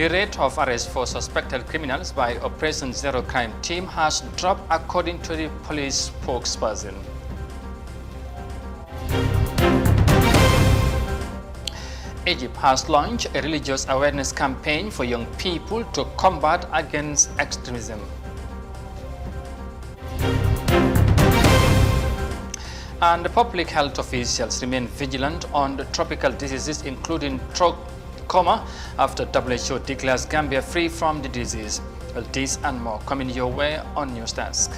The rate of arrest for suspected criminals by Operation Zero Crime team has dropped, according to the police spokesperson. Egypt has launched a religious awareness campaign for young people to combat against extremism. And the public health officials remain vigilant on the tropical diseases, including trachoma, after WHO declares Gambia free from the disease. Well, this and more coming your way on News Desk.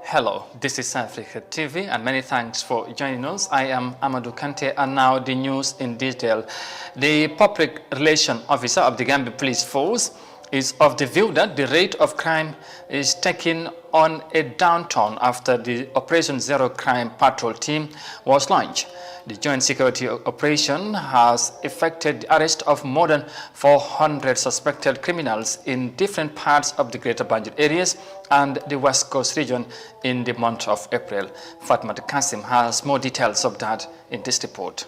Hello, this is Africa TV and many thanks for joining us. I am Amadou Kante and now the news in detail. The Public Relations Officer of the Gambia Police Force is of the view that the rate of crime is taking on a downturn after the Operation Zero Crime Patrol team was launched. The joint security operation has effected the arrest of more than 400 suspected criminals in different parts of the Greater Banjul areas and the West Coast region in the month of April. Fatma Kasim has more details of that in this report.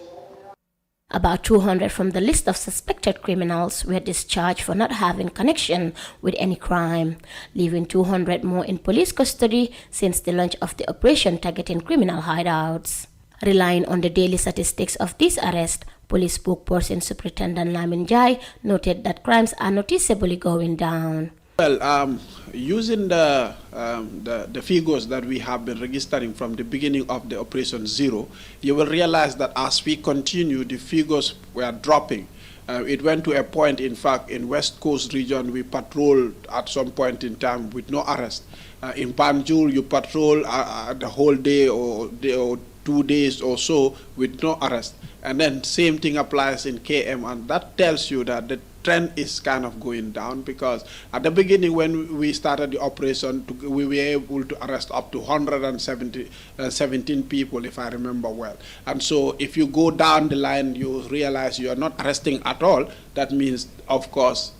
About 200 from the list of suspected criminals were discharged for not having connection with any crime, leaving 200 more in police custody since the launch of the operation targeting criminal hideouts. Relying on the daily statistics of these arrests, police spokesperson Superintendent Lamin Jai noted that crimes are noticeably going down. Well, using the figures that we have been registering from the beginning of the Operation Zero, you will realize that as we continue, the figures were dropping. It went to a point, in fact, in West Coast region, we patrolled at some point in time with no arrest. In Banjul, you patrol the whole day or 2 days or so with no arrest. And then same thing applies in KM, and that tells you that the trend is kind of going down, because at the beginning when we started the operation, we were able to arrest up to 117 people, if I remember well. And so if you go down the line, you realize you are not arresting at all. That means, of course,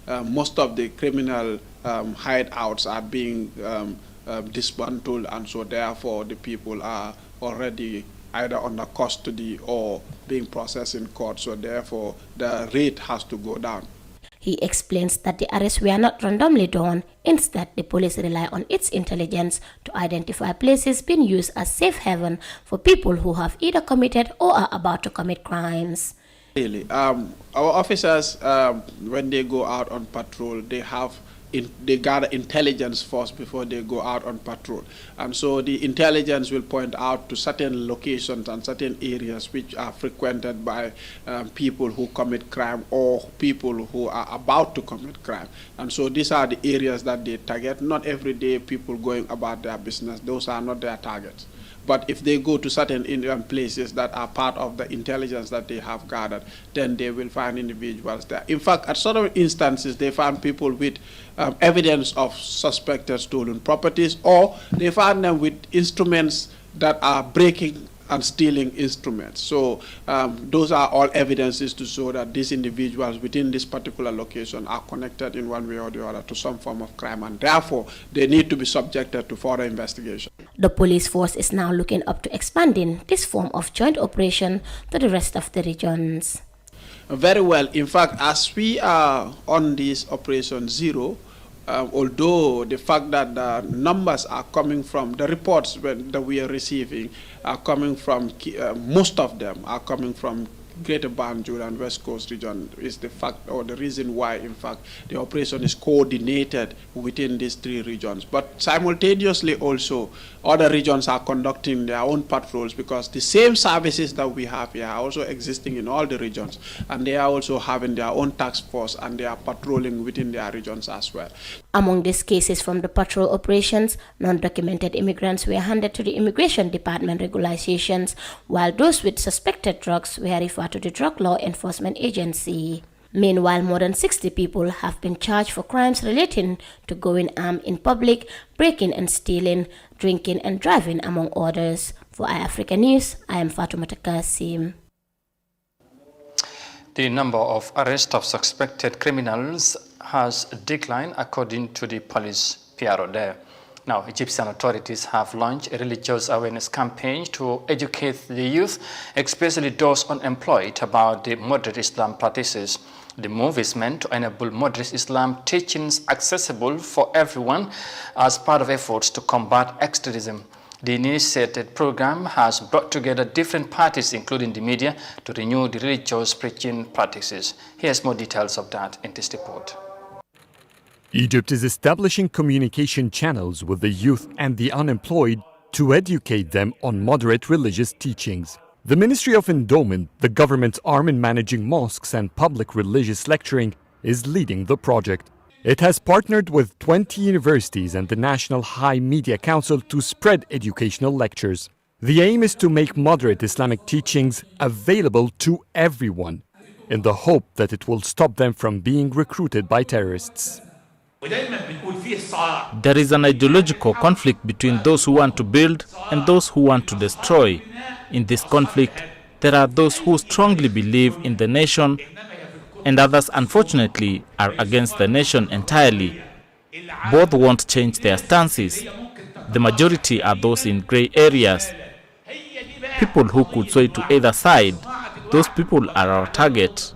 most of the criminal hideouts are being dismantled, and so therefore the people are already either under custody or being processed in court, so therefore the rate has to go down. He explains that the arrests were not randomly done. Instead, the police rely on its intelligence to identify places being used as safe haven for people who have either committed or are about to commit crimes. Really, our officers, when they go out on patrol, they gather intelligence first before they go out on patrol. And so the intelligence will point out to certain locations and certain areas which are frequented by people who commit crime or people who are about to commit crime. And so these are the areas that they target. Not every day people going about their business. Those are not their targets. But if they go to certain Indian places that are part of the intelligence that they have gathered, then they will find individuals there. In fact, at certain instances, they found people with evidence of suspected stolen properties, or they found them with instruments that are breaking and stealing instruments. So those are all evidences to show that these individuals within this particular location are connected in one way or the other to some form of crime, and therefore they need to be subjected to further investigation. The police force is now looking up to expanding this form of joint operation to the rest of the regions. Very well. In fact, as we are on this Operation Zero, although the fact that the numbers are coming from, the reports that we are receiving are coming from, most of them are coming from Greater Banjul and West Coast region, is the fact or the reason why, in fact, the operation is coordinated within these three regions. But simultaneously also, other regions are conducting their own patrols, because the same services that we have here are also existing in all the regions, and they are also having their own task force, and they are patrolling within their regions as well. Among these cases from the patrol operations, non-documented immigrants were handed to the Immigration Department regulations, while those with suspected drugs were referred to the Drug Law Enforcement Agency. Meanwhile, more than 60 people have been charged for crimes relating to going armed in public, breaking and stealing, drinking and driving, among others. For iAfrica News, I am Fatoumata Kasim. The number of arrests of suspected criminals has declined according to the police PRO there. Now, Egyptian authorities have launched a religious awareness campaign to educate the youth, especially those unemployed, about the moderate Islam practices. The move is meant to enable moderate Islam teachings accessible for everyone as part of efforts to combat extremism. The initiated program has brought together different parties, including the media, to renew the religious preaching practices. Here's more details of that in this report. Egypt is establishing communication channels with the youth and the unemployed to educate them on moderate religious teachings. The Ministry of Endowment, the government's arm in managing mosques and public religious lecturing, is leading the project. It has partnered with 20 universities and the National High Media Council to spread educational lectures. The aim is to make moderate Islamic teachings available to everyone, in the hope that it will stop them from being recruited by terrorists. There is an ideological conflict between those who want to build and those who want to destroy. In this conflict, there are those who strongly believe in the nation and others, unfortunately, are against the nation entirely. Both won't change their stances. The majority are those in gray areas. People who could sway to either side, those people are our target.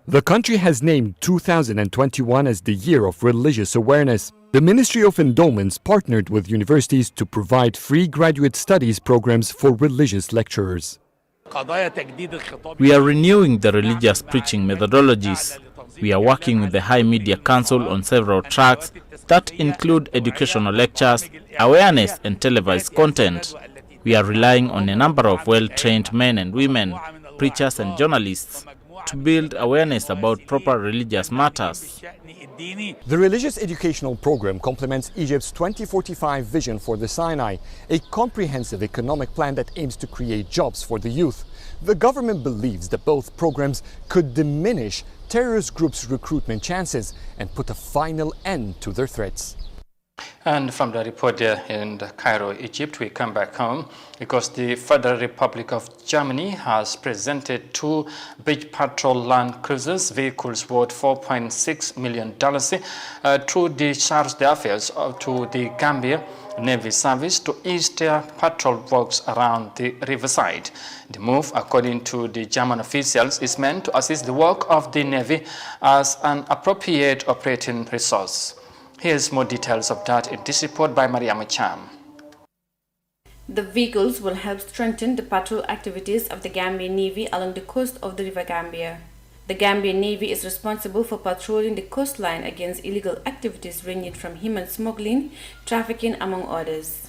The country has named 2021 as the Year of Religious Awareness. The Ministry of Endowments partnered with universities to provide free graduate studies programs for religious lecturers. We are renewing the religious preaching methodologies. We are working with the High Media Council on several tracks that include educational lectures, awareness and televised content. We are relying on a number of well-trained men and women, preachers and journalists, to build awareness about proper religious matters. The religious educational program complements Egypt's 2045 vision for the Sinai, a comprehensive economic plan that aims to create jobs for the youth. The government believes that both programs could diminish terrorist groups' recruitment chances and put a final end to their threats. And from the report there in Cairo, Egypt, we come back home because the Federal Republic of Germany has presented 2 beach patrol land cruisers vehicles worth $4.6 million to discharge the affairs to the Gambia Navy Service to ease their patrol works around the riverside. The move, according to the German officials, is meant to assist the work of the Navy as an appropriate operating resource. Here's more details of that in this report by Mariama Cham. The vehicles will help strengthen the patrol activities of the Gambian Navy along the coast of the River Gambia. The Gambian Navy is responsible for patrolling the coastline against illegal activities ranging from human smuggling, trafficking, among others.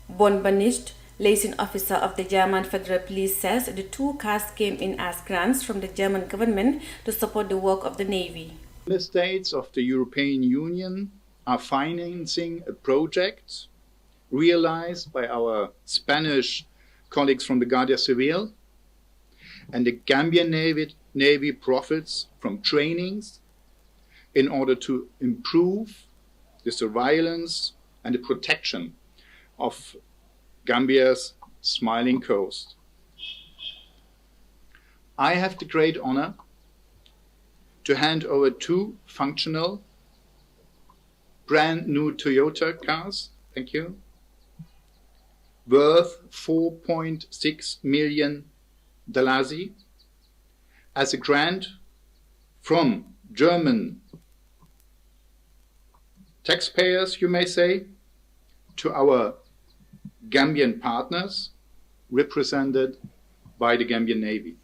Bon Banisht, liaison officer of the German Federal Police, says the 2 cars came in as grants from the German government to support the work of the Navy. The states of the European Union are financing a project realized by our Spanish colleagues from the Guardia Civil, and the Gambian Navy profits from trainings in order to improve the surveillance and the protection of Gambia's smiling coast. I have the great honor to hand over 2 functional brand new Toyota cars, thank you, worth $4.6 million as a grant from German taxpayers, you may say, to our Gambian partners, represented by the Gambian Navy.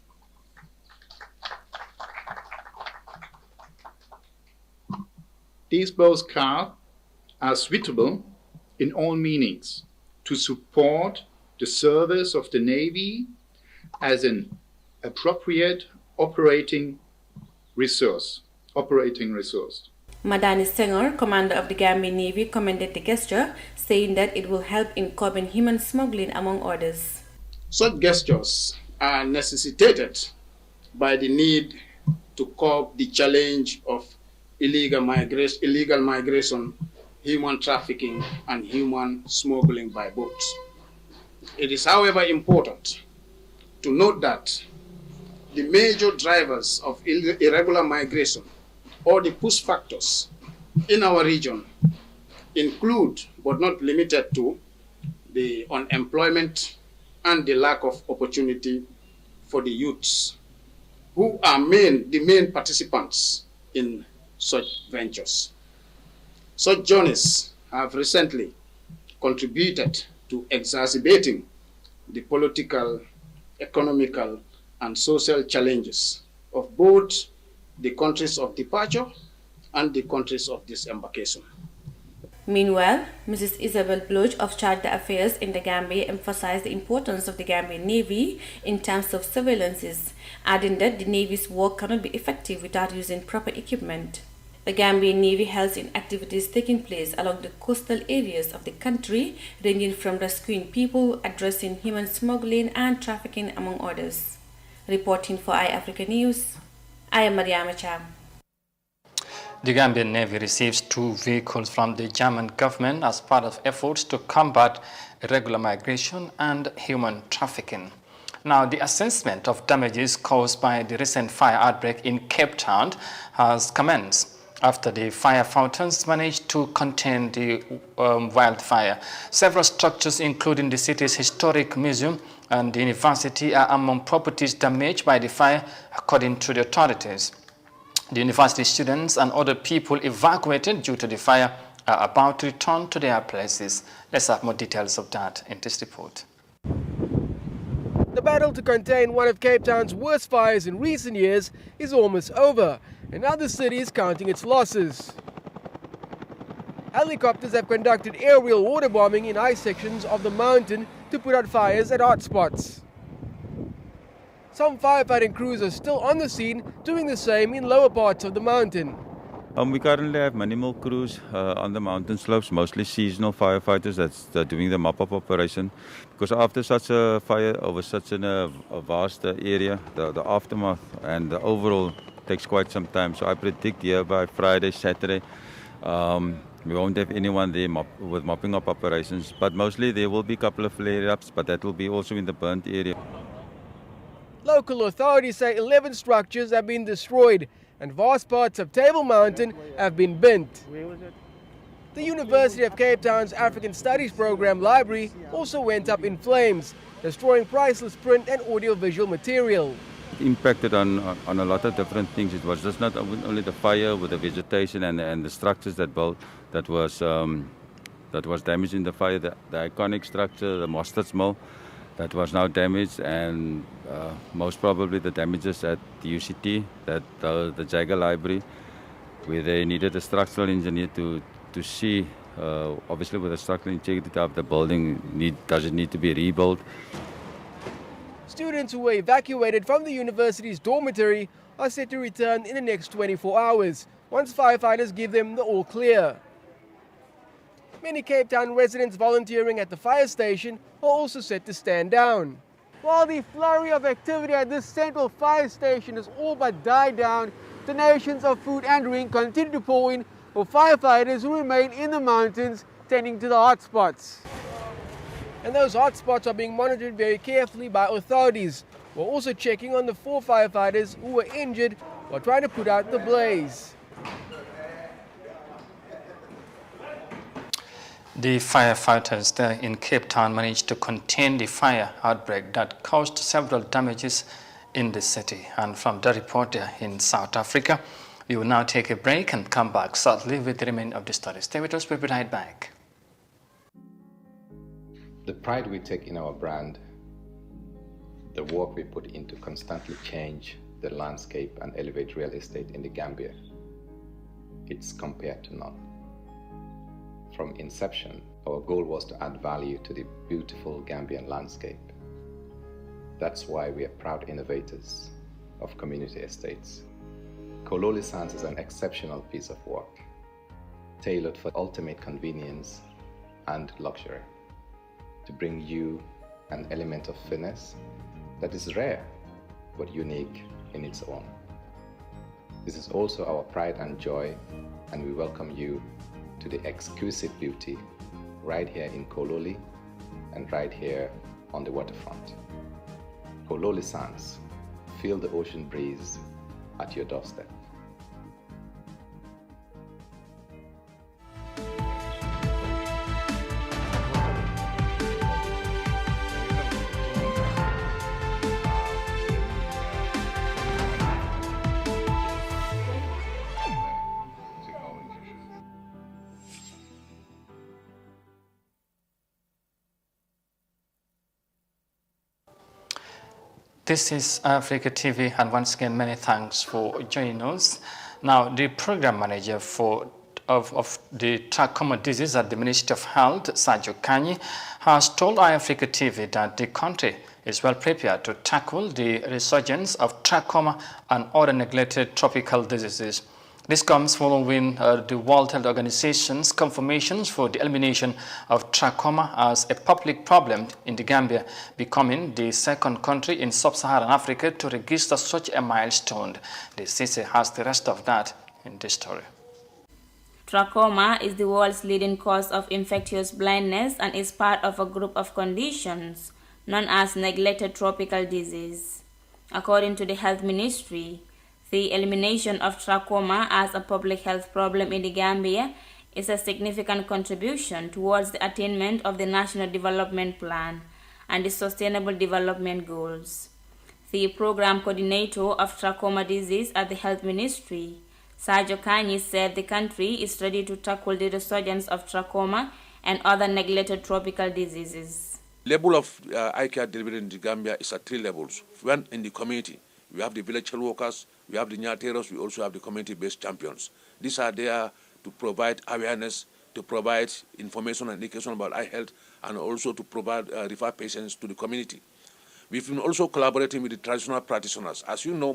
These both cars are suitable in all meanings to support the service of the Navy as an appropriate operating resource. Madani Senghor, commander of the Gambian Navy, commended the gesture, saying that it will help in curbing human smuggling, among others. Such gestures are necessitated by the need to curb the challenge of illegal migration, human trafficking, and human smuggling by boats. It is, however, important to note that the major drivers of irregular migration or the push factors in our region include, but not limited to, the unemployment and the lack of opportunity for the youths, who are the main participants in such ventures. Such journeys have recently contributed to exacerbating the political, economical, and social challenges of both the countries of departure and the countries of disembarkation. Meanwhile, Mrs. Isabel Bloch of Charter Affairs in the Gambia emphasized the importance of the Gambian Navy in terms of surveillances, adding that the Navy's work cannot be effective without using proper equipment. The Gambian Navy helps in activities taking place along the coastal areas of the country, ranging from rescuing people, addressing human smuggling and trafficking, among others. Reporting for iAfrica News, I am Mariama Cham. The Gambian Navy receives 2 vehicles from the German government as part of efforts to combat irregular migration and human trafficking. Now, the assessment of damages caused by the recent fire outbreak in Cape Town has commenced after the firefighters managed to contain the wildfire. Several structures, including the city's historic museum and the university, are among properties damaged by the fire, according to the authorities. The university students and other people evacuated due to the fire are about to return to their places. Let's have more details of that in this report. The battle to contain one of Cape Town's worst fires in recent years is almost over, and now the city is counting its losses. Helicopters have conducted aerial water bombing in high sections of the mountain to put out fires at hotspots. Some firefighting crews are still on the scene, doing the same in lower parts of the mountain. We currently have minimal crews on the mountain slopes, mostly seasonal firefighters that's doing the mop-up operation. Because after such a fire over such a vast area, the aftermath and the overall takes quite some time. So I predict here by Friday, Saturday, we won't have anyone there with mopping up operations. But mostly there will be a couple of flare-ups, but that will be also in the burnt area. Local authorities say 11 structures have been destroyed and vast parts of Table Mountain have been burnt. The University of Cape Town's African Studies Program library also went up in flames, destroying priceless print and audiovisual material. It impacted on a lot of different things. It was just not only the fire with the vegetation and the structures that was damaged in the fire. The iconic structure, the Mostard's Mill, that was now damaged, and most probably the damages at the UCT, the Jagger Library, where they needed a structural engineer to see, obviously with the structural integrity of the building, does it need to be rebuilt. Students who were evacuated from the university's dormitory are set to return in the next 24 hours, once firefighters give them the all clear. Many Cape Town residents volunteering at the fire station are also set to stand down. While the flurry of activity at this central fire station has all but died down, donations of food and drink continue to pour in for firefighters who remain in the mountains tending to the hotspots. And those hotspots are being monitored very carefully by authorities, who are also checking on the 4 firefighters who were injured while trying to put out the blaze. The firefighters there in Cape Town managed to contain the fire outbreak that caused several damages in the city. And from the report there in South Africa, we will now take a break and come back shortly with the remainder of the story. Stay with us, we'll be right back. The pride we take in our brand, the work we put in to constantly change the landscape and elevate real estate in the Gambia, it's compared to none. From inception, our goal was to add value to the beautiful Gambian landscape. That's why we are proud innovators of community estates. Kololi Sands is an exceptional piece of work, tailored for ultimate convenience and luxury, to bring you an element of finesse that is rare but unique in its own. This is also our pride and joy, and we welcome you to the exquisite beauty right here in Kololi and right here on the waterfront. Kololi Sands, feel the ocean breeze at your doorstep. This is Africa TV, and once again, many thanks for joining us. Now, the program manager of the trachoma disease at the Ministry of Health, Sajo Kanyi, has told Africa TV that the country is well prepared to tackle the resurgence of trachoma and other neglected tropical diseases. This comes following the World Health Organization's confirmations for the elimination of trachoma as a public problem in the Gambia, becoming the second country in sub-Saharan Africa to register such a milestone. The CC has the rest of that in this story. Trachoma is the world's leading cause of infectious blindness and is part of a group of conditions known as neglected tropical disease. According to the Health Ministry, the elimination of trachoma as a public health problem in the Gambia is a significant contribution towards the attainment of the National Development Plan and the Sustainable Development Goals. The program coordinator of trachoma disease at the Health Ministry, Sajo Kanyi, said the country is ready to tackle the resurgence of trachoma and other neglected tropical diseases. Level of eye care delivery in the Gambia is at 3 levels. One, in the community, we have the village health workers, we have the nyateros, we also have the community-based champions. These are there to provide awareness, to provide information and education about eye health, and also to provide refer patients to the community. We've been also collaborating with the traditional practitioners. As you know,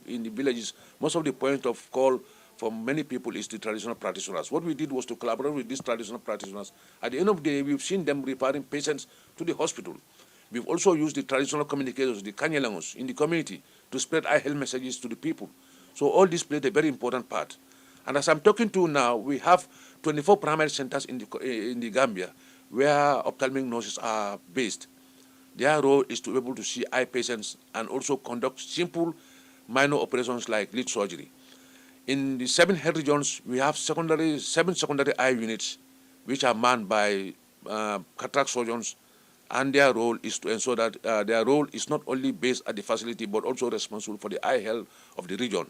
in the villages, most of the point of call for many people is the traditional practitioners. What we did was to collaborate with these traditional practitioners. At the end of the day, we've seen them referring patients to the hospital. We've also used the traditional communicators, the Kanyelangos, in the community to spread eye health messages to the people. So all this played a very important part. And as I'm talking to now, we have 24 primary centers in the Gambia where ophthalmic nurses are based. Their role is to be able to see eye patients and also conduct simple minor operations like lid surgery. In the 7 health regions, we have 7 secondary eye units which are manned by cataract surgeons, and their role is to ensure that their role is not only based at the facility but also responsible for the eye health of the region.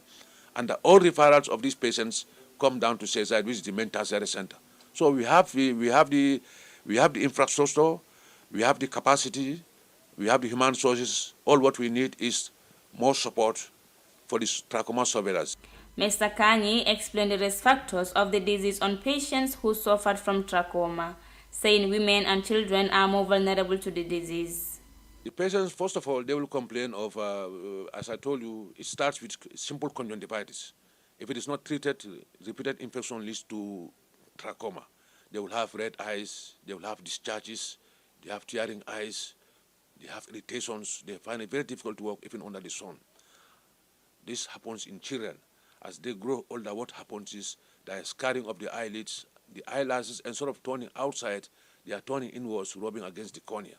And all referrals of these patients come down to Seaside, which is the main tertiary center. So we have the infrastructure, we have the capacity, we have the human resources. All what we need is more support for this trachoma surveillance. Mr. Kanyi explained the risk factors of the disease on patients who suffered from trachoma, saying women and children are more vulnerable to the disease. The patients, first of all, they will complain of, as I told you, it starts with simple conjunctivitis. If it is not treated, repeated infection leads to trachoma. They will have red eyes, they will have discharges, they have tearing eyes, they have irritations, they find it very difficult to walk even under the sun. This happens in children. As they grow older, what happens is there is scarring of the eyelids, the eyelashes, instead of turning outside, they are turning inwards, rubbing against the cornea.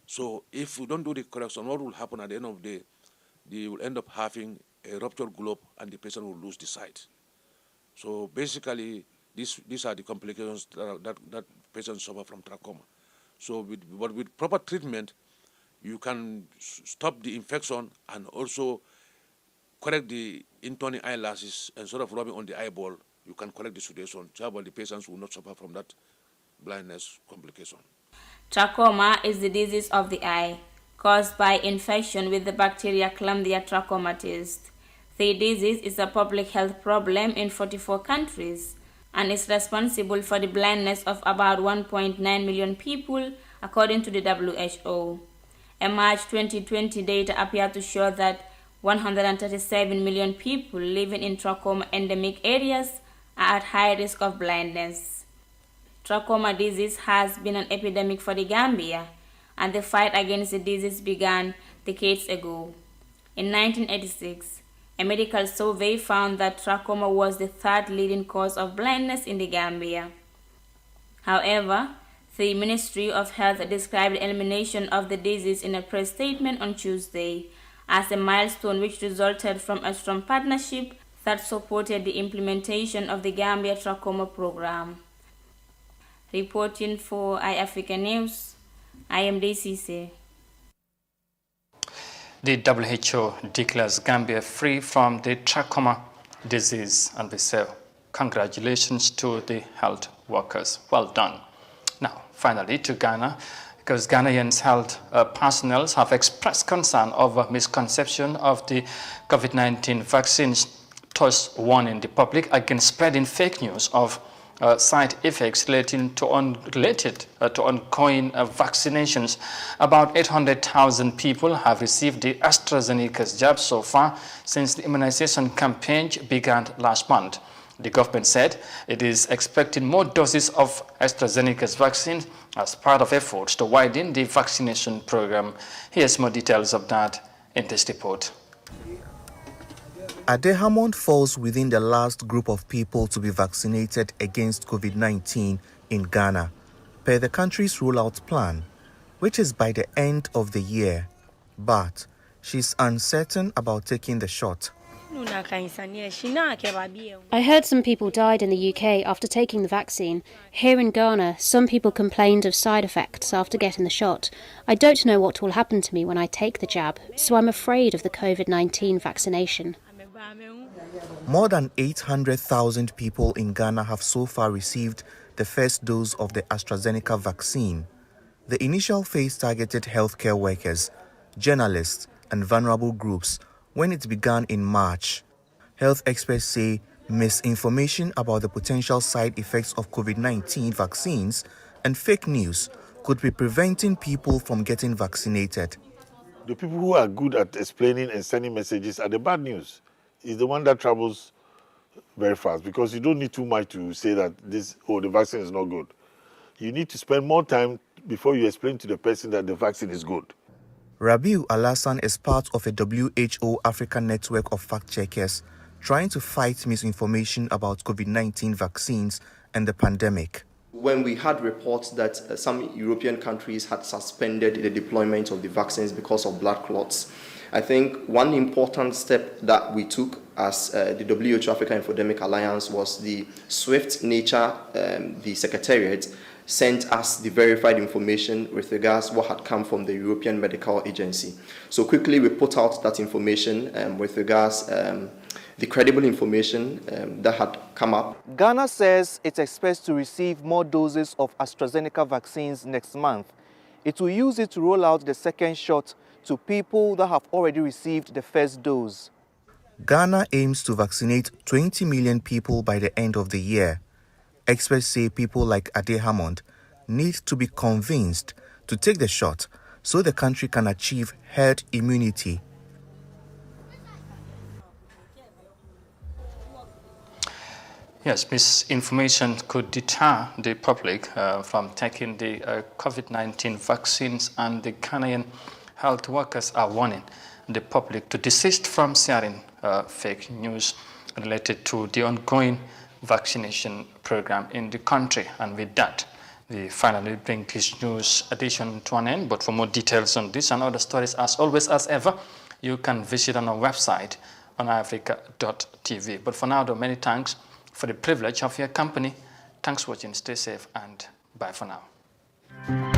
So if we don't do the correction, what will happen at the end of the day? They will end up having a ruptured globe and the patient will lose the sight. So basically, these are the complications that patients suffer from trachoma. So with proper treatment, you can stop the infection and also correct the inturning eyelashes. Instead of rubbing on the eyeball, you can correct the situation. So the patients will not suffer from that blindness complication. Trachoma is the disease of the eye caused by infection with the bacteria Chlamydia trachomatis. The disease is a public health problem in 44 countries and is responsible for the blindness of about 1.9 million people, according to the WHO. A March 2020 data appear to show that 137 million people living in trachoma endemic areas are at high risk of blindness. Trachoma disease has been an epidemic for the Gambia, and the fight against the disease began decades ago. In 1986, a medical survey found that trachoma was the 3rd leading cause of blindness in the Gambia. However, the Ministry of Health described the elimination of the disease in a press statement on Tuesday as a milestone which resulted from a strong partnership that supported the implementation of the Gambia Trachoma program. Reporting for iAfrica News, I am DCC. The WHO declares Gambia free from the trachoma disease, and we say congratulations to the health workers. Well done. Now, finally, to Ghana. because Ghanaians health personnel have expressed concern over misconception of the COVID-19 vaccines, thus warning the public against spreading fake news of side effects relating to unrelated to ongoing vaccinations. About 800,000 people have received the AstraZeneca's jab so far since the immunization campaign began last month. The government said it is expecting more doses of AstraZeneca's vaccine as part of efforts to widen the vaccination program. Here's more details of that in this report. Adehamond falls within the last group of people to be vaccinated against COVID-19 in Ghana, per the country's rollout plan, which is by the end of the year. But she's uncertain about taking the shot. I heard some people died in the UK after taking the vaccine. Here in Ghana, some people complained of side effects after getting the shot. I don't know what will happen to me when I take the jab, so I'm afraid of the COVID-19 vaccination. More than 800,000 people in Ghana have so far received the first dose of the AstraZeneca vaccine. The initial phase targeted healthcare workers, journalists, and vulnerable groups when it began in March. Health experts say misinformation about the potential side effects of COVID-19 vaccines and fake news could be preventing people from getting vaccinated. The people who are good at explaining and sending messages are the bad news. Is the one that travels very fast, because you don't need too much to say that the vaccine is not good. You need to spend more time before you explain to the person that the vaccine is good. Rabiu Alassan is part of a WHO Africa network of fact-checkers trying to fight misinformation about COVID-19 vaccines and the pandemic. When we had reports that some European countries had suspended the deployment of the vaccines because of blood clots, I think one important step that we took as the WHO Africa Infodemic Alliance was the swift nature. The Secretariat sent us the verified information with regards what had come from the European Medical Agency. So quickly we put out that information with regards the credible information that had come up. Ghana says it expects to receive more doses of AstraZeneca vaccines next month. It will use it to roll out the second shot to people that have already received the first dose. Ghana aims to vaccinate 20 million people by the end of the year. Experts say people like Adehamond need to be convinced to take the shot so the country can achieve herd immunity. Yes, misinformation could deter the public from taking the COVID-19 vaccines, and the Ghanaian health workers are warning the public to desist from sharing fake news related to the ongoing vaccination program in the country. And with that, we finally bring this news edition to an end. But for more details on this and other stories, as always, as ever, you can visit on our website on africa.tv. But for now, though, many thanks for the privilege of your company. Thanks for watching. Stay safe and bye for now.